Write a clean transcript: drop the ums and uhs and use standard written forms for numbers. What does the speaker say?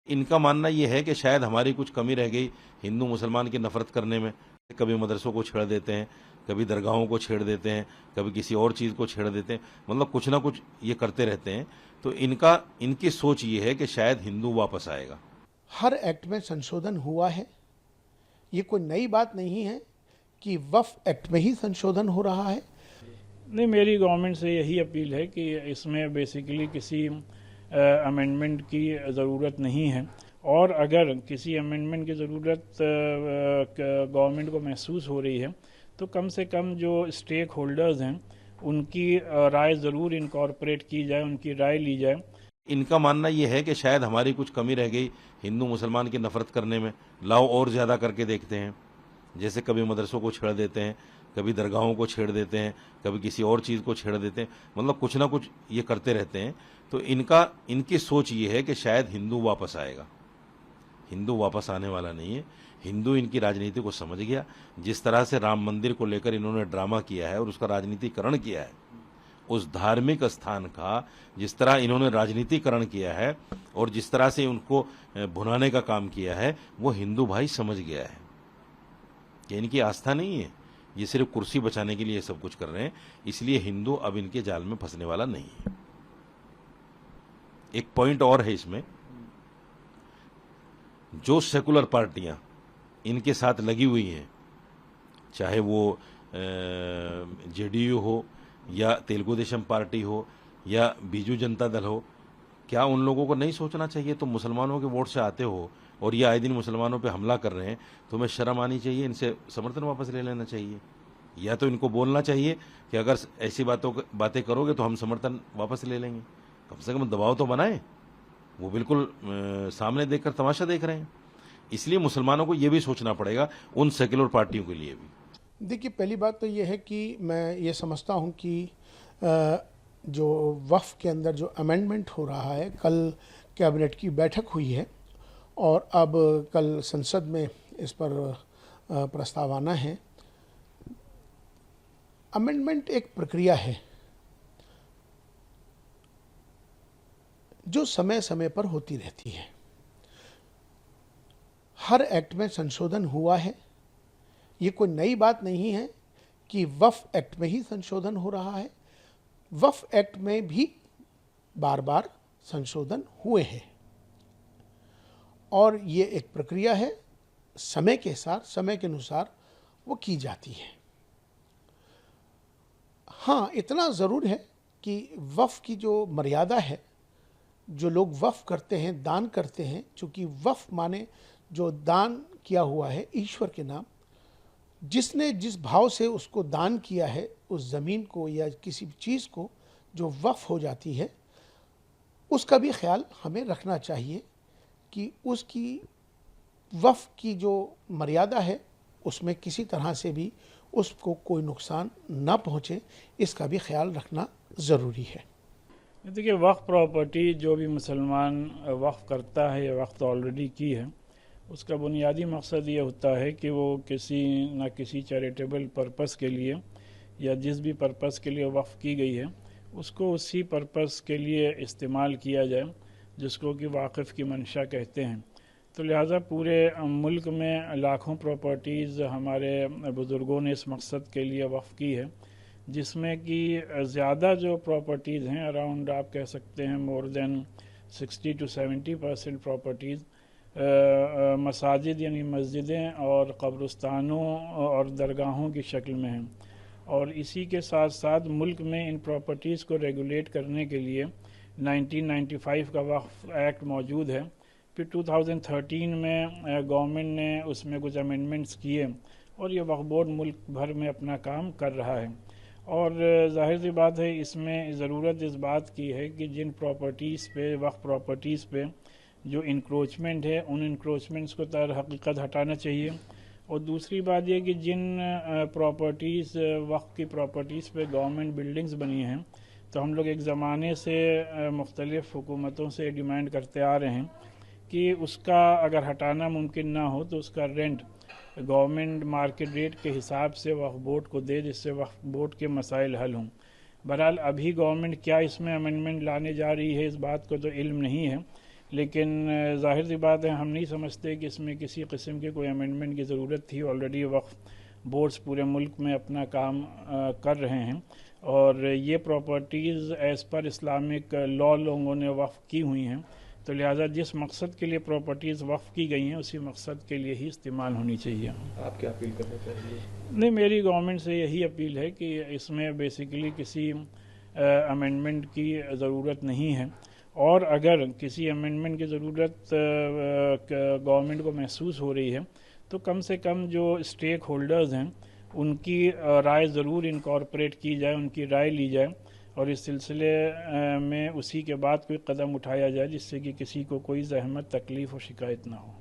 इनका मानना ये है कि शायद हमारी कुछ कमी रह गई हिंदू मुसलमान की नफरत करने में। कभी मदरसों को छेड़ देते हैं, कभी दरगाहों को छेड़ देते हैं, कभी किसी और चीज़ को छेड़ देते हैं, मतलब कुछ ना कुछ ये करते रहते हैं। तो इनकी सोच ये है कि शायद हिंदू वापस आएगा। हर एक्ट में संशोधन हुआ है, ये कोई नई बात नहीं है कि वक्फ एक्ट में ही संशोधन हो रहा है। नहीं, मेरी गवर्नमेंट से यही अपील है कि इसमें बेसिकली किसी अमेंडमेंट की ज़रूरत नहीं है, और अगर किसी अमेंडमेंट की ज़रूरत गवर्नमेंट को महसूस हो रही है तो कम से कम जो स्टेक होल्डर्स हैं उनकी राय ज़रूर इनकॉर्पोरेट की जाए, उनकी राय ली जाए। इनका मानना यह है कि शायद हमारी कुछ कमी रह गई हिंदू मुसलमान की नफरत करने में, लाओ और ज़्यादा करके देखते हैं। जैसे कभी मदरसों को छेड़ देते हैं, कभी दरगाहों को छेड़ देते हैं, कभी किसी और चीज़ को छेड़ देते हैं, मतलब कुछ ना कुछ ये करते रहते हैं। तो इनकी सोच ये है कि शायद हिंदू वापस आएगा। हिंदू वापस आने वाला नहीं है। हिंदू इनकी राजनीति को समझ गया। जिस तरह से राम मंदिर को लेकर इन्होंने ड्रामा किया है और उसका राजनीतिकरण किया है, उस धार्मिक स्थान का जिस तरह इन्होंने राजनीतिकरण किया है और जिस तरह से उनको भुनाने का काम किया है, वो हिंदू भाई समझ गया है कि इनकी आस्था नहीं है, ये सिर्फ कुर्सी बचाने के लिए सब कुछ कर रहे हैं। इसलिए हिंदू अब इनके जाल में फंसने वाला नहीं है। एक पॉइंट और है इसमें, जो सेकुलर पार्टियां इनके साथ लगी हुई हैं, चाहे वो जेडीयू हो या तेलुगु देशम पार्टी हो या बीजू जनता दल हो, क्या उन लोगों को नहीं सोचना चाहिए? तुम मुसलमानों के वोट से आते हो और ये आए दिन मुसलमानों पे हमला कर रहे हैं, तुम्हें शर्म आनी चाहिए, इनसे समर्थन वापस ले लेना चाहिए। या तो इनको बोलना चाहिए कि अगर ऐसी बातें करोगे तो हम समर्थन वापस ले लेंगे। कम से कम दबाव तो बनाए। वो बिल्कुल सामने देखकर तमाशा देख रहे हैं। इसलिए मुसलमानों को ये भी सोचना पड़ेगा, उन सेक्युलर पार्टियों के लिए भी। देखिए, पहली बात तो ये है कि मैं ये समझता हूँ कि जो वक्फ के अंदर जो अमेंडमेंट हो रहा है, कल कैबिनेट की बैठक हुई है और अब कल संसद में इस पर प्रस्ताव आना है। अमेंडमेंट एक प्रक्रिया है जो समय समय पर होती रहती है। हर एक्ट में संशोधन हुआ है, ये कोई नई बात नहीं है कि वक्फ एक्ट में ही संशोधन हो रहा है। वक्फ एक्ट में भी बार बार संशोधन हुए हैं और ये एक प्रक्रिया है, समय के साथ, समय के अनुसार वो की जाती है। हाँ, इतना ज़रूर है कि वक्फ की जो मर्यादा है, जो लोग वक्फ करते हैं, दान करते हैं, चूँकि वक्फ माने जो दान किया हुआ है ईश्वर के नाम, जिसने जिस भाव से उसको दान किया है, उस ज़मीन को या किसी चीज़ को जो वक्फ हो जाती है, उसका भी ख्याल हमें रखना चाहिए कि उसकी वक्फ की जो मर्यादा है उसमें किसी तरह से भी उसको कोई नुकसान ना पहुँचे, इसका भी ख्याल रखना ज़रूरी है। देखिए, वक्फ प्रॉपर्टी जो भी मुसलमान वक्फ करता है या वक्फ ऑलरेडी की है, उसका बुनियादी मकसद ये होता है कि वो किसी न किसी चैरिटेबल पर्पस के लिए या जिस भी पर्पस के लिए वक्फ की गई है उसको उसी पर्पस के लिए इस्तेमाल किया जाए, जिसको कि वाक़िफ़ की मंशा कहते हैं। तो लिहाजा पूरे मुल्क में लाखों प्रॉपर्टीज़ हमारे बुज़ुर्गों ने इस मकसद के लिए वक्फ की है, जिसमें कि ज़्यादा जो प्रॉपर्टीज़ हैं, अराउंड आप कह सकते हैं मोर देन 60 to 70% प्रॉपर्टीज़ मसाजिद यानी मस्जिदें और क़ब्रिस्तानों और दरगाहों की शक्ल में हैं। और इसी के साथ साथ मुल्क में इन प्रॉपर्टीज़ को रेगुलेट करने के लिए 1995 का वक्फ एक्ट मौजूद है। फिर 2013 में गवर्नमेंट ने उसमें कुछ अमेंडमेंट्स किए और ये वक्फ बोर्ड मुल्क भर में अपना काम कर रहा है। और जाहिर सी बात है, इसमें ज़रूरत इस बात की है कि जिन प्रॉपर्टीज़ पे, वक्फ प्रॉपर्टीज़ पे जो इंक्रोचमेंट है, उन इंक्रोचमेंट्स को तर हकीकत हटाना चाहिए। और दूसरी बात यह कि जिन प्रॉपर्टीज़, वक्फ की प्रॉपर्टीज़ पे गवर्नमेंट बिल्डिंग्स बनी हैं, तो हम लोग एक ज़माने से मुख्तलिफ़ हुकूमतों से डिमांड करते आ रहे हैं कि उसका अगर हटाना मुमकिन ना हो तो उसका रेंट गवर्नमेंट मार्केट रेट के हिसाब से वक्फ बोर्ड को दे, जिससे वक्फ बोर्ड के मसाइल हल हों। बहरहाल अभी गवर्नमेंट क्या इसमें अमेंडमेंट लाने जा रही है, इस बात को तो इल्म नहीं है, लेकिन ज़ाहिर सी बात है हम नहीं समझते कि इसमें किसी किस्म के कोई अमेंडमेंट की ज़रूरत थी। ऑलरेडी वक्फ बोर्ड्स पूरे मुल्क में अपना काम कर रहे हैं और ये properties as per Islamic law लोगों ने वक्फ की हुई हैं, तो लिहाजा जिस मकसद के लिए प्रॉपर्टीज़ वक्फ की गई हैं उसी मकसद के लिए ही इस्तेमाल होनी चाहिए। आप क्या अपील करना चाहेंगे? नहीं, मेरी गवर्नमेंट से यही अपील है कि इसमें बेसिकली किसी अमेंडमेंट की ज़रूरत नहीं है, और अगर किसी अमेंडमेंट की ज़रूरत गवर्नमेंट को महसूस हो रही है तो कम से कम जो स्टेक होल्डर्स हैं उनकी राय ज़रूर इनकॉर्पोरेट की जाए, उनकी राय ली जाए और इस सिलसिले में उसी के बाद कोई कदम उठाया जाए जिससे कि किसी को कोई ज़हमत, तकलीफ़ और शिकायत ना हो।